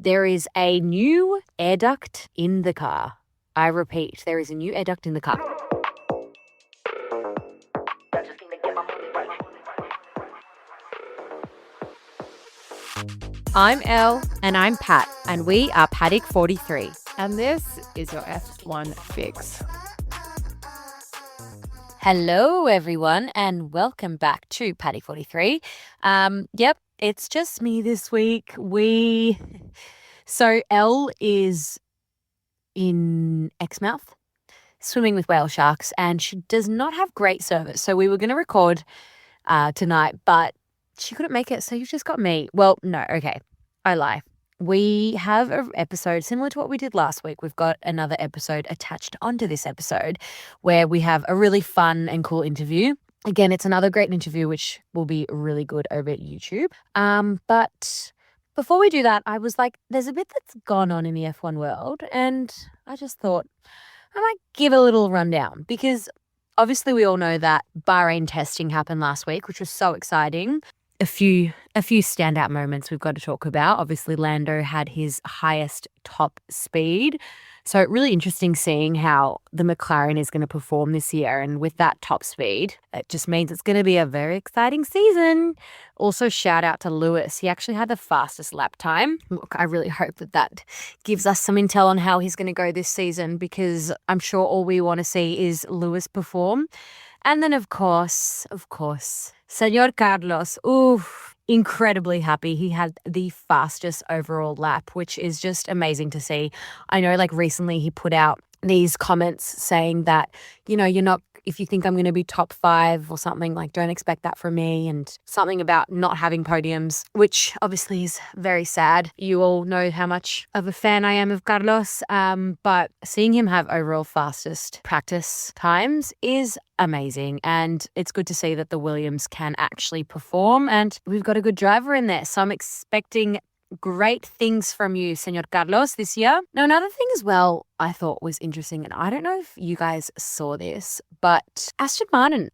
There is a new air duct in the car. I repeat, there is a new air duct in the car. I'm Elle. And I'm Pat, and we are Paddock 43. And this is your F1 fix. Hello, everyone, and welcome back to Paddock 43. Yep, it's just me this week. So Elle is in Exmouth, swimming with whale sharks, and she does not have great service. So we were going to record tonight, but she couldn't make it, so you've just got me. Well, no, okay, I lie. We have an episode similar to what we did last week. We've got another episode attached onto this episode where we have a really fun and cool interview. Again, it's another great interview, which will be really good over at YouTube. But before we do that, I was like, there's a bit that's gone on in the F1 world, and I just thought I might give a little rundown because obviously we all know that Bahrain testing happened last week, which was so exciting. A few standout moments we've got to talk about. Obviously, Lando had his highest top speed. So really interesting seeing how the McLaren is going to perform this year. And with that top speed, it just means it's going to be a very exciting season. Also, shout out to Lewis. He actually had the fastest lap time. Look, I really hope that gives us some intel on how he's going to go this season, because I'm sure all we want to see is Lewis perform. And then, of course, Señor Carlos, incredibly happy. He had the fastest overall lap, which is just amazing to see. I know, like, recently he put out these comments saying that, if you think I'm going to be top 5 or something, like, don't expect that from me, and something about not having podiums, which obviously is very sad. You all know how much of a fan I am of Carlos, but seeing him have overall fastest practice times is amazing, and it's good to see that the Williams can actually perform, and we've got a good driver in there, so I'm expecting great things from you, Señor Carlos, this year. Now, another thing as well I thought was interesting, and I don't know if you guys saw this, but Aston Martin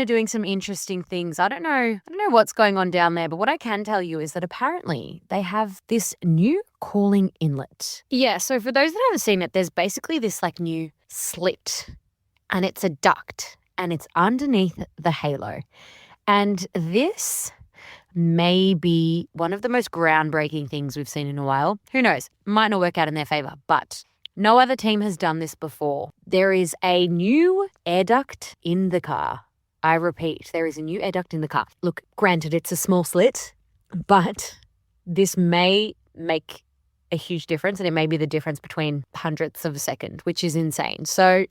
are doing some interesting things. I don't know what's going on down there, but what I can tell you is that apparently they have this new cooling inlet. Yeah, so for those that haven't seen it, there's basically this like new slit, and it's a duct, and it's underneath the halo. And this may be one of the most groundbreaking things we've seen in a while. Who knows? Might not work out in their favor, but no other team has done this before. There is a new air duct in the car. I repeat, there is a new air duct in the car. Look, granted, it's a small slit, but this may make a huge difference, and it may be the difference between hundredths of a second, which is insane. So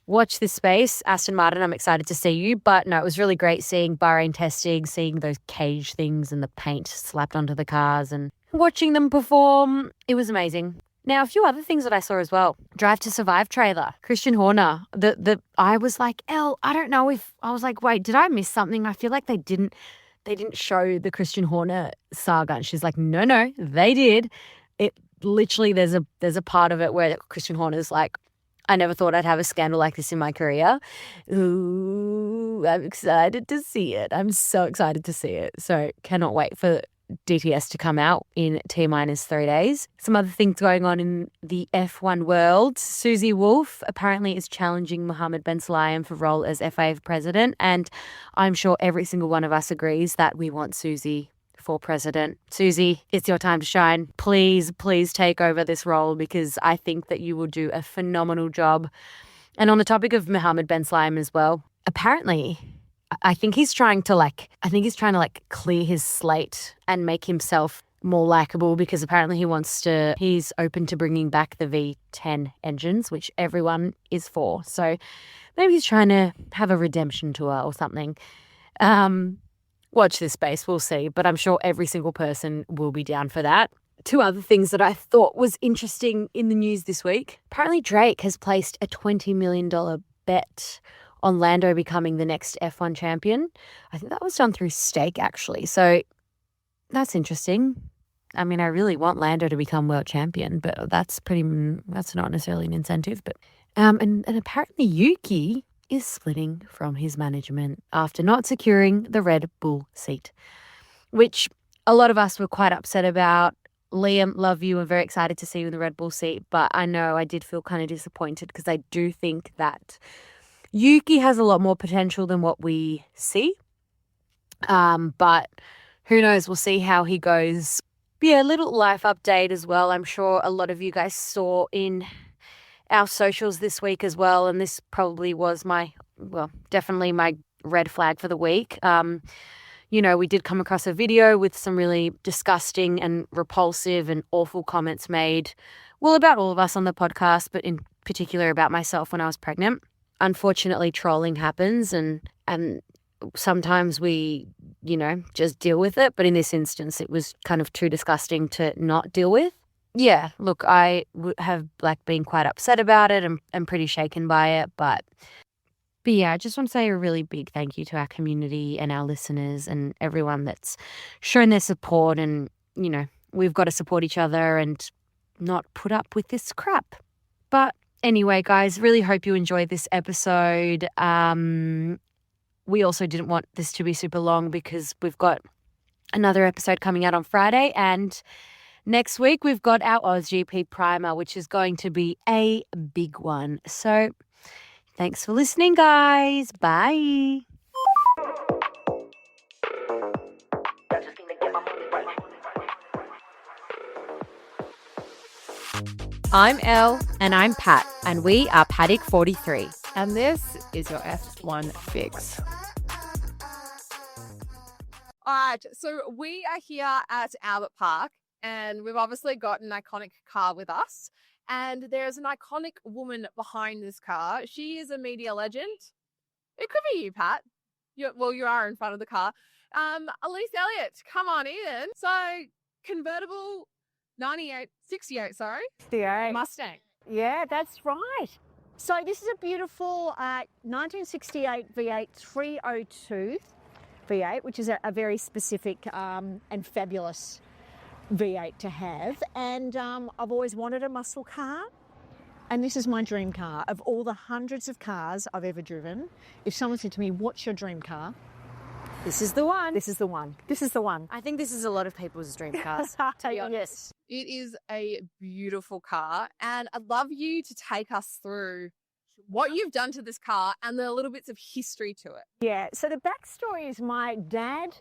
watch this space. Aston Martin, I'm excited to see you. But no, it was really great seeing Bahrain testing, seeing those cage things and the paint slapped onto the cars and watching them perform. It was amazing. Now, a few other things that I saw as well. Drive to Survive trailer. Christian Horner. I was like, Elle, I don't know if, I was like, wait, did I miss something? I feel like they didn't show the Christian Horner saga. And she's like, no, they did. It literally, there's a part of it where Christian Horner's like, I never thought I'd have a scandal like this in my career. Ooh, I'm excited to see it. I'm so excited to see it. So cannot wait for DTS to come out in T-minus 3 days. Some other things going on in the F1 world. Susie Wolff apparently is challenging Mohammed Ben Sulayem for role as FIA president. And I'm sure every single one of us agrees that we want Susie for president. Susie, it's your time to shine. Please take over this role, because I think that you will do a phenomenal job. And on the topic of Mohammed Ben Sulayem as well, apparently, I think he's trying to clear his slate and make himself more likable, because apparently he's open to bringing back the V10 engines, which everyone is for. So maybe he's trying to have a redemption tour or something. Watch this space, we'll see. But I'm sure every single person will be down for that. Two other things that I thought was interesting in the news this week. Apparently Drake has placed a $20 million bet on Lando becoming the next F1 champion. I think that was done through stake, actually. So that's interesting. I mean, I really want Lando to become world champion, but that's not necessarily an incentive. But and apparently Yuki is splitting from his management after not securing the Red Bull seat, which a lot of us were quite upset about. Liam, love you. I'm very excited to see you in the Red Bull seat. But I know I did feel kind of disappointed because I do think that Yuki has a lot more potential than what we see. But who knows? We'll see how he goes. Yeah, a little life update as well. I'm sure a lot of you guys saw in our socials this week as well. And this probably was definitely my red flag for the week. We did come across a video with some really disgusting and repulsive and awful comments made, well, about all of us on the podcast, but in particular about myself when I was pregnant. Unfortunately, trolling happens and sometimes we, just deal with it. But in this instance, it was kind of too disgusting to not deal with. Yeah, look, I have been quite upset about it and pretty shaken by it, But yeah, I just want to say a really big thank you to our community and our listeners and everyone that's shown their support. And, we've got to support each other and not put up with this crap. But anyway, guys, really hope you enjoyed this episode. We also didn't want this to be super long because we've got another episode coming out on Friday. And next week, we've got our AusGP primer, which is going to be a big one. So thanks for listening, guys. Bye. I'm Elle. And I'm Pat. And we are Paddock 43. And this is your F1 fix. All right, so we are here at Albert Park, and we've obviously got an iconic car with us. And there's an iconic woman behind this car. She is a media legend. It could be you, Pat. You are in front of the car. Elise Elliot, come on in. So, convertible 68, sorry. 68. Mustang. Yeah, that's right. So this is a beautiful 1968 V8 302 V8, which is a very specific and fabulous V8 to have. And I've always wanted a muscle car. And this is my dream car. Of all the hundreds of cars I've ever driven, if someone said to me, what's your dream car? This is the one. This is the one. This is the one. I think this is a lot of people's dream cars. Yes. It is a beautiful car, and I'd love you to take us through what you've done to this car and the little bits of history to it. Yeah, so the backstory is my dad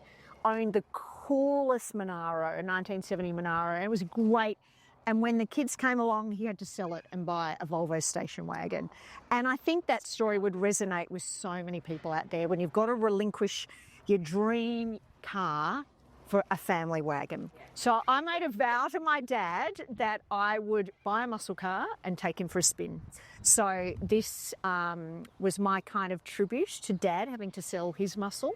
owned the coolest Monaro, a 1970 Monaro, and it was great. And when the kids came along, he had to sell it and buy a Volvo station wagon. And I think that story would resonate with so many people out there when you've got to relinquish your dream car for a family wagon. So I made a vow to my dad that I would buy a muscle car and take him for a spin. So this was my kind of tribute to Dad having to sell his muscle.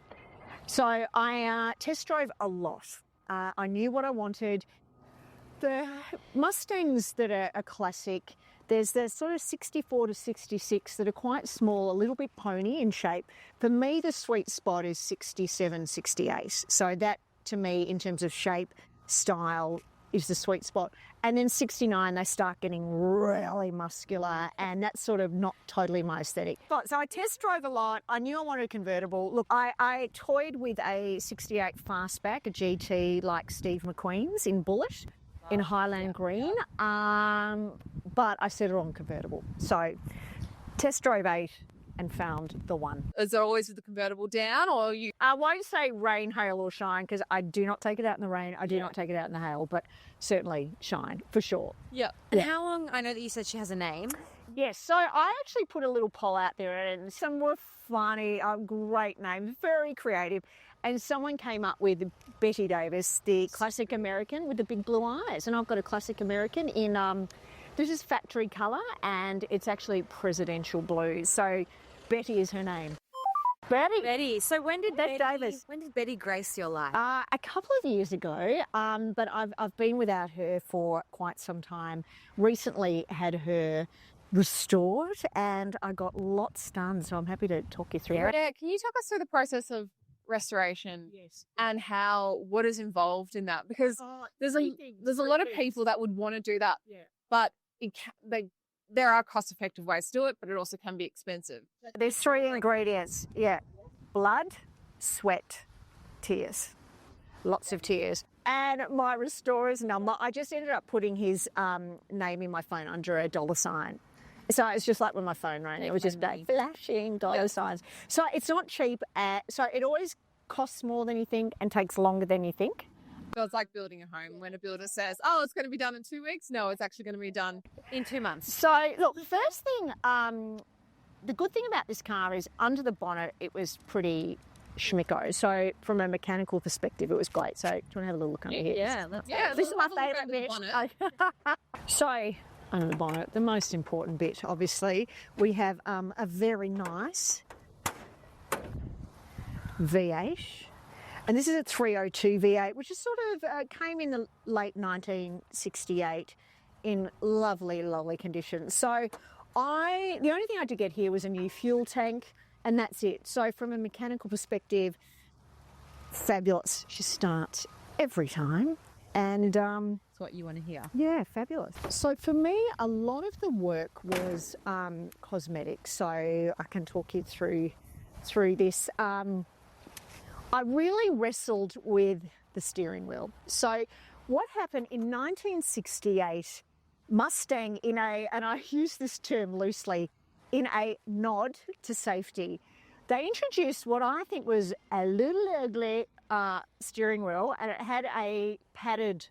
So I test drove a lot. I knew what I wanted. The Mustangs that are classic, there's the sort of 64 to 66 that are quite small, a little bit pony in shape. For me, the sweet spot is 67, 68. So that, to me, in terms of shape, style, is the sweet spot. And then 69, they start getting really muscular, and that's sort of not totally my aesthetic. So I test drove a lot. I knew I wanted a convertible. Look, I toyed with a 68 fastback, a GT like Steve McQueen's in Bullet, in Highland Green, but I settled on convertible. So test drove 8 and found the one. Is it always with the convertible down, or you? I won't say rain, hail or shine, because I do not take it out in the rain. I do not take it out in the hail, but certainly shine for sure. Yeah. And how long, I know that you said she has a name. Yes, so I actually put a little poll out there, and some were funny, great names, very creative. And someone came up with Betty Davis, the classic American with the big blue eyes. And I've got a classic American in, this is factory colour, and it's actually presidential blue. So Betty is her name. Betty. So when did Davis. When did Betty grace your life? A couple of years ago, but I've been without her for quite some time. Recently had her restored, and I got lots done, so I'm happy to talk you through it. Yeah, can you talk us through the process of restoration? Yes. And what is involved in that? Because there's a lot of people that would want to do that, but there are cost-effective ways to do it, but it also can be expensive. There's 3 ingredients. Yeah, blood, sweat, tears. Lots of tears. And my restorer's number, I just ended up putting his name in my phone under a $sign. So it's just like when my phone rang, it was just like flashing $signs. So it's not cheap. So it always costs more than you think and takes longer than you think. So it's like building a home. When a builder says, oh, it's going to be done in 2 weeks. No, it's actually going to be done In 2 months. So look, the first thing, the good thing about this car is under the bonnet, it was pretty schmicko. So from a mechanical perspective, it was great. So do you want to have a little look under here? Yeah, This is my have a look favourite under the bit. bonnet. So under the bonnet, the most important bit, obviously, we have a very nice V8. And this is a 302 V8, which is sort of came in the late 1968 in lovely, lovely condition. So the only thing I had to get here was a new fuel tank, and that's it. So from a mechanical perspective, fabulous. She starts every time. And That's what you want to hear. yeah, fabulous. So for me, a lot of the work was cosmetic. So I can talk you through this. I really wrestled with the steering wheel. So what happened in 1968, Mustang and I use this term loosely, in a nod to safety, they introduced what I think was a little ugly steering wheel, and it had a padded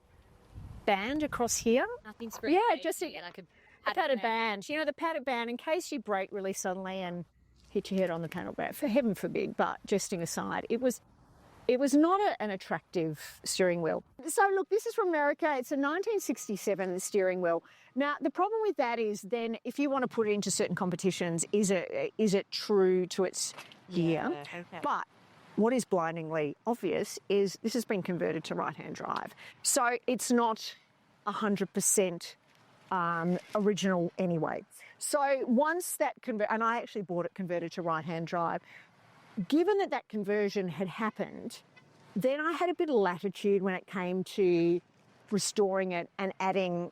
band across here. Nothing's great. Yeah, just and I could a padded band. You know, the padded band in case you brake really suddenly and hit your head on the panel band. For heaven forbid, but jesting aside, it was not an attractive steering wheel. So look, this is from America. It's a 1967 steering wheel. Now the problem with that is then if you want to put it into certain competitions, is it true to its gear? Okay. But what is blindingly obvious is this has been converted to right-hand drive. So it's not 100% original anyway. So once that and I actually bought it converted to right-hand drive. Given that conversion had happened, then I had a bit of latitude when it came to restoring it and adding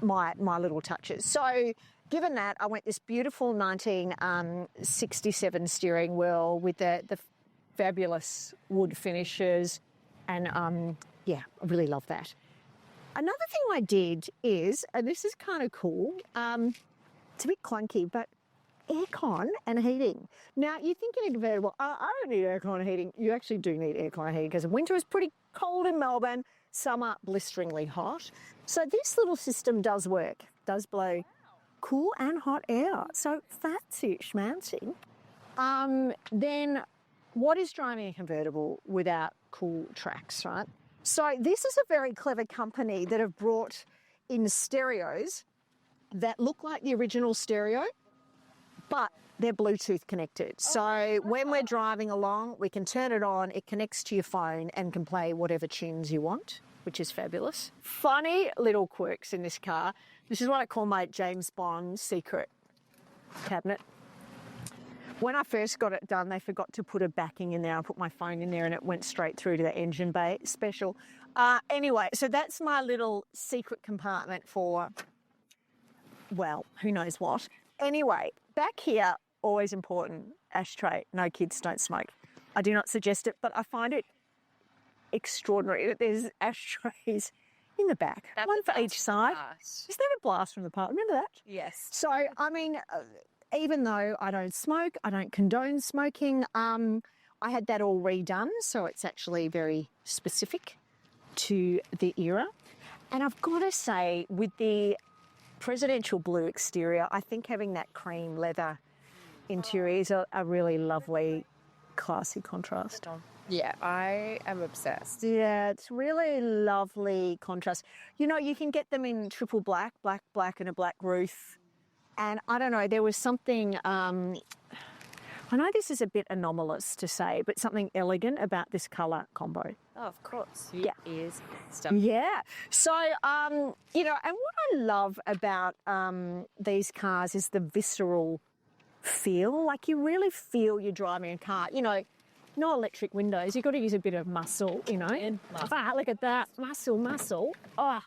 my little touches. So given that, I went this beautiful 1967 steering wheel with the fabulous wood finishes, and yeah, I really love that. Another thing I did is, and this is kind of cool, it's a bit clunky, but aircon and heating. Now, you think you need convertible, I don't need aircon and heating. You actually do need aircon and heating because winter is pretty cold in Melbourne, summer blisteringly hot. So this little system does work, does blow cool and hot air. So fancy schmancy. Then what is driving a convertible without cool tracks, right? So this is a very clever company that have brought in stereos that look like the original stereo, but they're Bluetooth connected. So when we're driving along, we can turn it on, it connects to your phone and can play whatever tunes you want, which is fabulous. Funny little quirks in this car. This is what I call my James Bond secret cabinet. When I first got it done, they forgot to put a backing in there. I put my phone in there and it went straight through to the engine bay. Special. Anyway, so that's my little secret compartment for, well, who knows what. Anyway, back here, always important, ashtray. No, kids don't smoke. I do not suggest it, but I find it extraordinary that there's ashtrays in the back, That's one for a each side. blast. Isn't that a blast from the park? Remember that? Yes. So, I mean, even though I don't smoke, I don't condone smoking, I had that all redone, so it's actually very specific to the era. And I've got to say, with the presidential blue exterior, I think having that cream leather interior is a really lovely, classy contrast. Yeah, I am obsessed. Yeah, it's really lovely contrast. You know, you can get them in triple black, black and a black roof. And I don't know, there was something, I know this is a bit anomalous to say, but something elegant about this colour combo. Oh, of course. Yeah. It is stuff. Yeah. So, you know, and what I love about these cars is the visceral feel. Like you really feel you're driving a car. You know, no electric windows. You've got to use a bit of muscle, you know. And muscle. Ah, look at that. Muscle. Oh,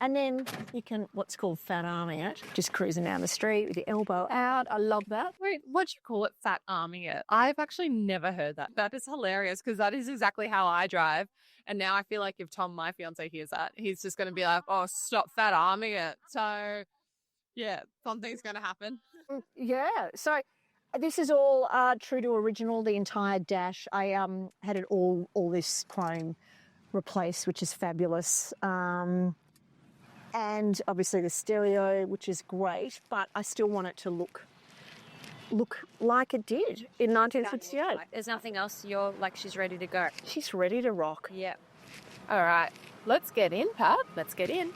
And then you can what's called fat arming it, just cruising down the street with your elbow out. I love that. Wait, what'd you call it? Fat arming it? I've actually never heard that. That is hilarious because that is exactly how I drive. And now I feel like if Tom, my fiance, hears that, he's just going to be like, oh, stop fat arming it. So, yeah, something's going to happen. Yeah. So this is all true to original, the entire dash. I had it all this chrome replaced, which is fabulous. And obviously the stereo, which is great, but I still want it to look like it did in 1968. There's nothing else. You're like, she's ready to go. She's ready to rock. Yeah. All right, let's get in, Pat. Let's get in.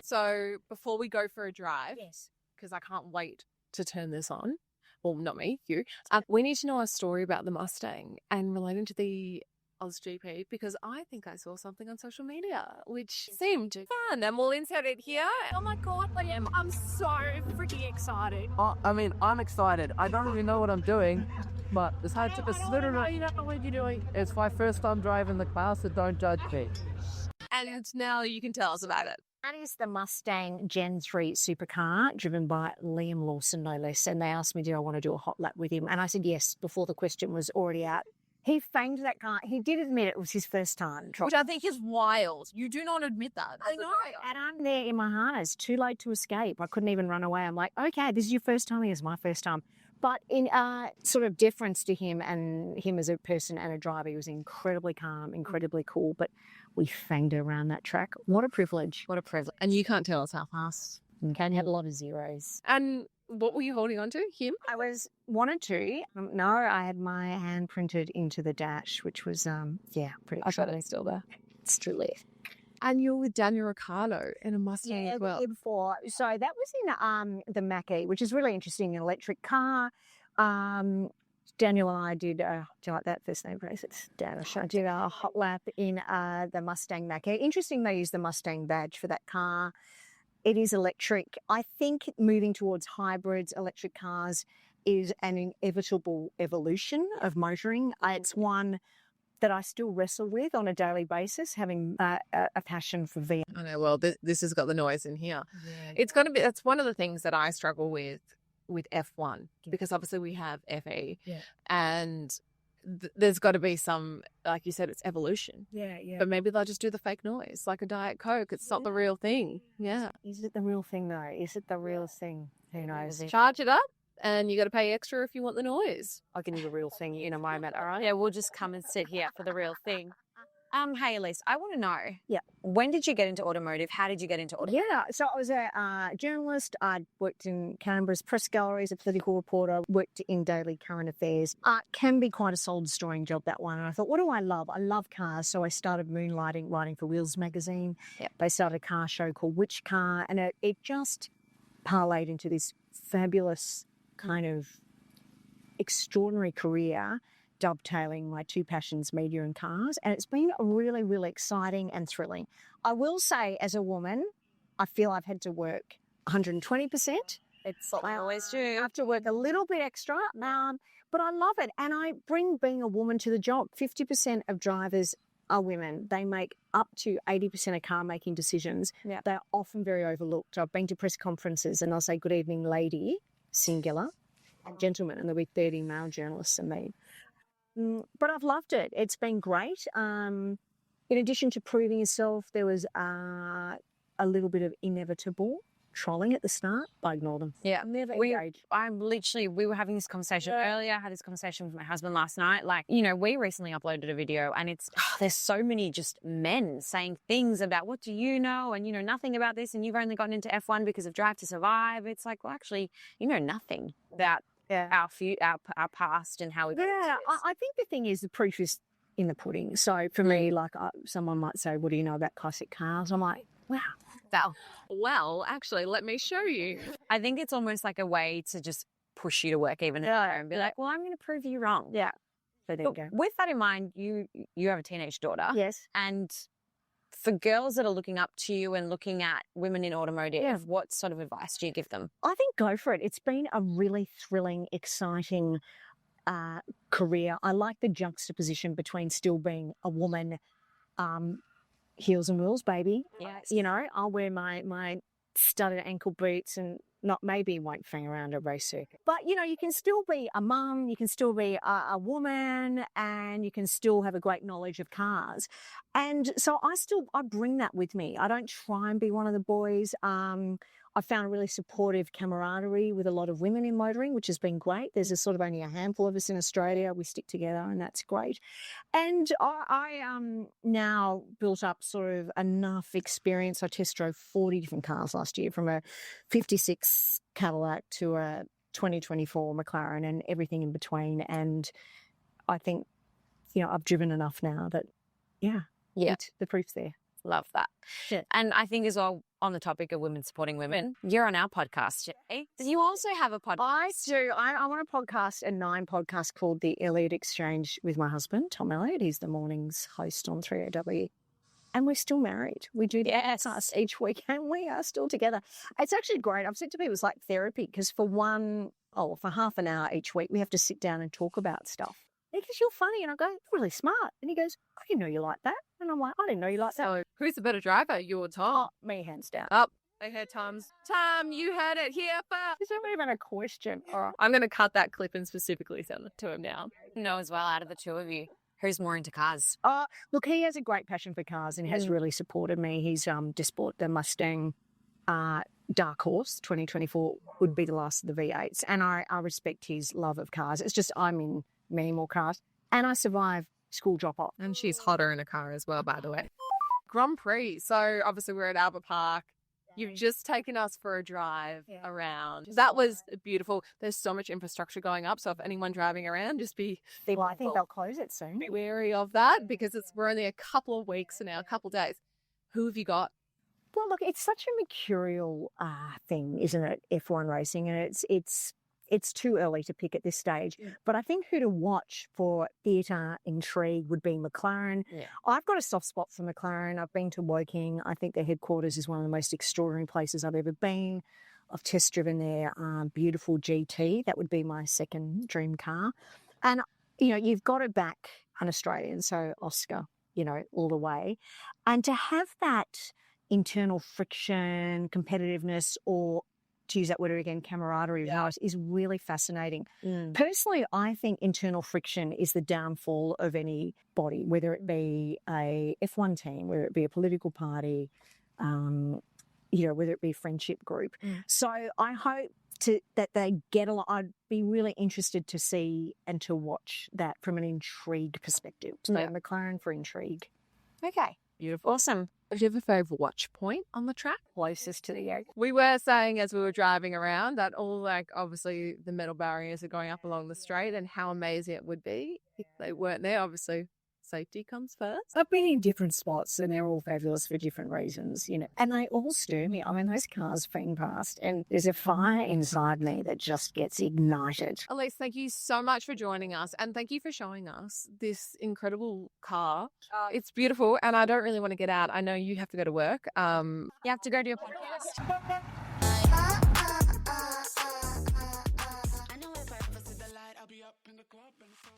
So before we go for a drive, Yes. because I can't wait to turn this on. Well, not me, you. We need to know a story about the Mustang and relating to the Oz GP because I think I saw something on social media which seemed fun, and we'll insert it here. Oh my God, Liam, I'm so freaking excited. I mean, I'm excited. I don't really know what I'm doing, but this is literally, You don't know what you're doing. it's my first time driving the car, so don't judge me. And now you can tell us about it. That is the Mustang Gen 3 supercar driven by Liam Lawson, no less. And they asked me, do I want to do a hot lap with him? And I said yes, before the question was already out. He fanged that car. He did admit it was his first time. Which I think is wild. You do not admit that. I know. And I'm there in my harness, too late to escape. I couldn't even run away. I'm like, okay, this is your first time. It is my first time. But in sort of deference to him and him as a person and a driver, he was incredibly calm, incredibly cool. But we fanged it around that track. What a privilege. What a privilege. And you can't tell us how fast. Okay, and had a lot of zeros. And what were you holding on to? Him? I wanted to. No, I had my hand printed into the dash, which was, pretty I bet exciting. it's still there. It's still there. And you're with Daniel Ricciardo in a Mustang as well. Before. So that was in the Mackie, which is really interesting, an electric car. Daniel and I did, do you like that first name, Grace? It's Danish. I did a hot lap in the Mustang Mackie. Interesting they use the Mustang badge for that car. It is electric. I think moving towards hybrids, electric cars, is an inevitable evolution of motoring. It's one that I still wrestle with on a daily basis, having a passion for VR. I know, well, this has got the noise in here. It's going to be, that's one of the things that I struggle with F1, because obviously we have FE. Yeah. And there's got to be some, like you said, it's evolution. Yeah, yeah. But maybe they'll just do the fake noise, like a Diet Coke. It's not the real thing. Yeah. Is it the real thing, though? Is it the real thing? Who knows? Charge it up, and you got to pay extra if you want the noise. I'll give you the real thing in a moment, all right? Yeah, we'll just come and sit here for the real thing. Hey, Elise, I want to know. Yeah. When did you get into automotive? How did you get into automotive? Yeah, so I was a journalist. I worked in Canberra's press galleries, a political reporter, worked in daily current affairs. Can be quite a soul-destroying job, that one. And I thought, what do I love? I love cars. So I started moonlighting, writing for Wheels magazine. Yep. They started a car show called Which Car? And it just parlayed into this fabulous kind of extraordinary career, dovetailing my two passions, media and cars. And it's been really, really exciting and thrilling. I will say, as a woman, I feel I've had to work 120%. It's what we always do. I have to work a little bit extra, but I love it. And I bring being a woman to the job. 50% of drivers are women. They make up to 80% of car-making decisions. Yeah. They're often very overlooked. I've been to press conferences and I'll say, good evening, lady, singular, and gentlemen, and there'll be 30 male journalists and me. But I've loved it. It's been great. In addition to proving yourself, there was a little bit of inevitable trolling at the start, but I ignored them. Yeah. Never We engaged. we were having this conversation earlier. I had this conversation with my husband last night. Like, you know, we recently uploaded a video and it's, there's so many just men saying things about what do you know and, you know, nothing about this and you've only gotten into F1 because of Drive to Survive. It's like, well, actually, you know nothing about our past and how we got into this. I think the thing is the proof is in the pudding. So for me, like someone might say, what do you know about classic cars? I'm like, wow. Well, actually, let me show you. I think it's almost like a way to just push you to work even harder and be like, well, I'm going to prove you wrong. Yeah. So there you But go. with that in mind, you have a teenage daughter. Yes. And for girls that are looking up to you and looking at women in automotive, what sort of advice do you give them? I think go for it. It's been a really thrilling, exciting career. I like the juxtaposition between still being a woman heels and wheels, baby. Yes. You know, I'll wear my studded ankle boots and not maybe won't hang around a race circuit. But, you know, you can still be a mum, you can still be a woman, and you can still have a great knowledge of cars. And so I bring that with me. I don't try and be one of the boys. I found a really supportive camaraderie with a lot of women in motoring, which has been great. There's a sort of only a handful of us in Australia. We stick together, and that's great. And I now built up sort of enough experience. I test drove 40 different cars last year, from a 56 Cadillac to a 2024 McLaren and everything in between. And I think, you know, I've driven enough now that, yeah, the proof's there. Love that. Yeah. And I think as well, on the topic of women supporting women, you're on our podcast, Jay. You also have a podcast. I do. I'm on a podcast, a 9 podcast called The Elliot Exchange with my husband, Tom Elliott. He's the mornings host on 3AW. And we're still married. We do us each week, and we are still together. It's actually great. I've said to people it's like therapy, because for half an hour each week, we have to sit down and talk about stuff. He goes, "You're funny." And I go, "You're really smart." And he goes, "I didn't know you like that." And I'm like, "I didn't know you like that." So who's the better driver, you or Tom? Oh, me, hands down. Up. I heard Tom's. Tom, you heard it here first. It's not even a question. All right. I'm going to cut that clip and specifically send it to him now. Know as well, out of the two of you, who's more into cars? Look, he has a great passion for cars and has really supported me. He's just bought the Mustang Dark Horse 2024, would be the last of the V8s. And I respect his love of cars. It's just I'm in many more cars. And I survive school drop-off. And she's hotter in a car as well, by the way. Grand Prix. So obviously we're at Albert Park. You've just taken us for a drive around. That was beautiful. There's so much infrastructure going up. So if anyone driving around, just be I think they'll close it soon. Be wary of that, because we're only a couple of weeks now, a couple of days. Who have you got? Well, look, it's such a mercurial thing, isn't it? F1 racing, and it's too early to pick at this stage. Yeah. But I think who to watch for theatre intrigue would be McLaren. Yeah. I've got a soft spot for McLaren. I've been to Woking. I think their headquarters is one of the most extraordinary places I've ever been. I've test driven their beautiful GT. That would be my second dream car. And, you know, you've got to back an Australian, so Oscar, you know, all the way. And to have that internal friction, competitiveness, or to use that word again, camaraderie, is really fascinating. Personally, I think internal friction is the downfall of any body, whether it be a F1 team, whether it be a political party, you know, whether it be a friendship group. So I hope that they get a lot. I'd be really interested to see and to watch that from an intrigue perspective. So McLaren for intrigue. Okay. Beautiful. Awesome. Do you have a favourite watch point on the track? Closest to the egg. We were saying as we were driving around that all, like, obviously the metal barriers are going up along the straight, and how amazing it would be if they weren't there. Obviously, safety comes first. I've been in different spots and they're all fabulous for different reasons, you know, and they all stir me. I mean, those cars fling past and there's a fire inside me that just gets ignited. Elise, thank you so much for joining us, and thank you for showing us this incredible car. It's beautiful, and I don't really want to get out. I know you have to go to work. You have to go to your podcast. I know if I was to the light, I'll be up in the club and so